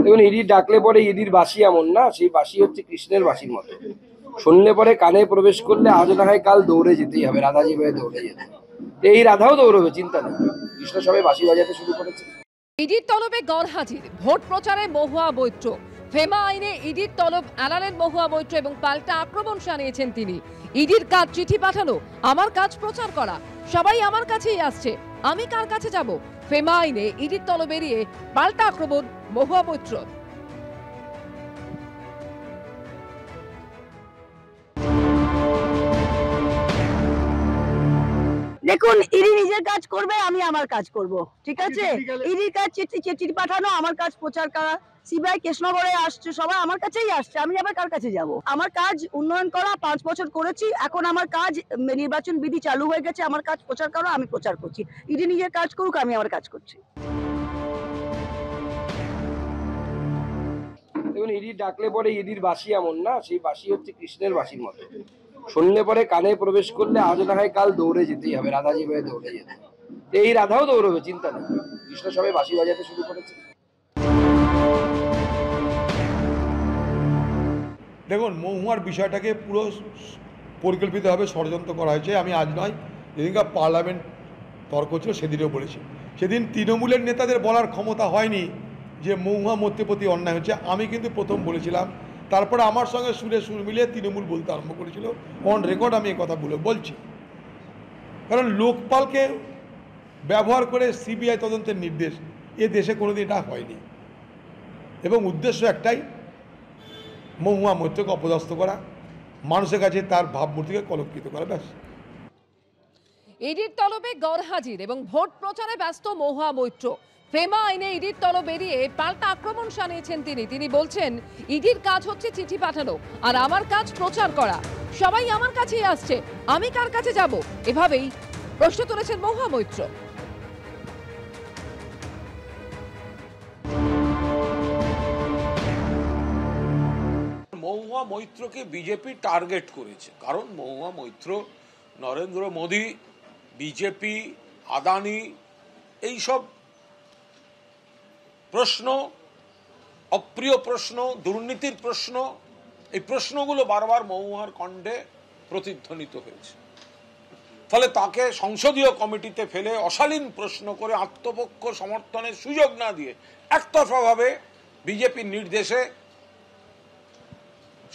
দেখুন, ইডির ডাকলে পরে ইডির বাঁশি এমন না, সেই বাঁশি হচ্ছে কৃষ্ণের বাঁশির মতো। শুনলে পরে কানে প্রবেশ করলে আজ না হয় কাল দৌড়ে যেতেই হবে, রাধা যেভাবে দৌড়ে যেতে। এই রাধাও দৌড়বে, চিন্তা নেই। কৃষ্ণ সবে বাঁশি বাজাতে শুরু করেছে। ইডির তলবে গড়হাজির, ভোট প্রচারে মহুয়া মৈত্র। ফেমা আইনে ইডির তলব এড়ালেন মহুয়া মৈত্র এবং পাল্টা আক্রমণ শানিয়েছেন তিনি। ইডির কাজ চিঠি পাঠানো, আমার কাজ প্রচার করা, সবাই আমার কাছেই আসছে, আমি কার কাছে যাব? ফেমা আইনে ইডির তলব এড়িয়ে পাল্টা আক্রমণ মহুয়া মৈত্র। দেখুন, ইডি নিজের কাজ করবে, আমি আমার কাজ করব, ঠিক আছে? ইডির কাজ চিঠি পাঠানো, আমার কাজ প্রচার করা। সিবিআই কৃষ্ণগড়ে আসছে, সবাই আমার কাছেই আসছে, আমি আবার কার কাছে যাব? আমার কাজ উন্নয়ন করা, 5 বছর করেছি। এখন আমার কাজ, নির্বাচন বিধি চালু হয়ে গেছে, আমার কাজ প্রচার করা, আমি প্রচার করছি। ইডি নিজের কাজ করুক, আমি আমার কাজ করছি। দেখুন, ইডির ডাকলে পরে ইডির বাঁশি এমন না, সেই বাঁশি হচ্ছে কৃষ্ণের বাঁশির মতো। শুনলে পরে কানে প্রবেশ করলে আজ না হয় কাল দৌড়ে যেতেই হবে, রাধা যেভাবে দৌড়ে যেতে। এই রাধাও দৌড়বে, চিন্তা নেই। কৃষ্ণ সবে বাঁশি বাজাতে শুরু করেছে। দেখুন, মহুয়ার বিষয়টাকে পুরো পরিকল্পিতভাবে ষড়যন্ত্র করা হয়েছে। আমি আজ নয়, যেদিনকার পার্লামেন্ট তর্ক ছিল সেদিনও বলেছি। সেদিন তৃণমূলের নেতাদের বলার ক্ষমতা হয়নি যে মহুয়া মৈত্রের প্রতি অন্যায় হচ্ছে। আমি কিন্তু প্রথম বলেছিলাম, তারপরে আমার সঙ্গে সুর মিলিয়ে তৃণমূল বলতে আরম্ভ করেছিল। অন রেকর্ড আমি কথা বলছি, কারণ লোকপালকে ব্যবহার করে সিবিআই তদন্তের নির্দেশ এ দেশে কোনোদিন এটা হয়নি, এবং উদ্দেশ্য একটাই, মহুয়া মৈত্রকে অপদস্থ করা, মানুষের কাছে তার ভাবমূর্তিকে কলঙ্কিত করা, ব্যাস। ইডির তলবে গড়হাজির এবং ভোট প্রচারে ব্যস্ত মহুয়া মৈত্র। ফেমা আইনে ইডির তলব এড়িয়ে পাল্টা আক্রমণ শানিয়েছেন তিনি বলছেন, ইডির কাজ হচ্ছে চিঠি পাঠানো, আর আমার কাজ প্রচার করা, সবাই আমার কাছেই আসছে, আমি কার কাছে যাব? এভাবেই প্রশ্ন তুলেছেন মহুয়া মৈত্র। মহুয়া মৈত্রকে বিজেপি টার্গেট করেছে, কারণ মহুয়া মৈত্র নরেন্দ্র মোদী, বিজেপি, আদানি, এইসব প্রশ্ন, অপ্রিয় প্রশ্ন, দুর্নীতির প্রশ্ন, এই প্রশ্নগুলো বারবার মহুয়ার কণ্ঠে প্রতিধ্বনিত হয়েছে। ফলে তাকে সংসদীয় কমিটিতে ফেলে অশালীন প্রশ্ন করে আত্মপক্ষ সমর্থনের সুযোগ না দিয়ে একতরফাভাবে বিজেপির নির্দেশে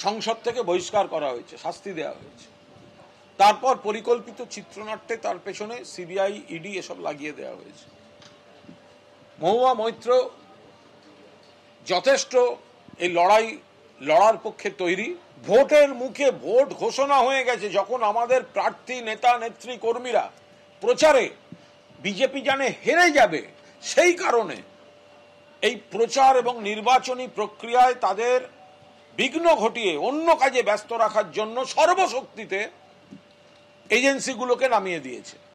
সংসদ থেকে বহিষ্কার করা হয়েছে, শাস্তি দেওয়া হয়েছে। তারপর পরিকল্পিত চিত্রনাট্যে তার পেছনে সিবিআই, ইডি এসব লাগিয়ে দেওয়া হয়েছে। মহুয়া মৈত্র যথেষ্ট এই লড়ার পক্ষে তৈরি। ভোটের মুখে ভোট ঘোষণা হয়ে গেছে, যখন আমাদের প্রার্থী, নেতা, নেত্রী, কর্মীরা প্রচারে বিজেপি জানে হেরে যাবে, সেই কারণে এই প্রচার এবং নির্বাচনী প্রক্রিয়ায় তাদের বিঘ্ন ঘটিয়ে অন্য কাজে ব্যস্ত রাখার জন্য সর্বশক্তিতে এজেন্সিগুলোকে নামিয়ে দিয়েছে।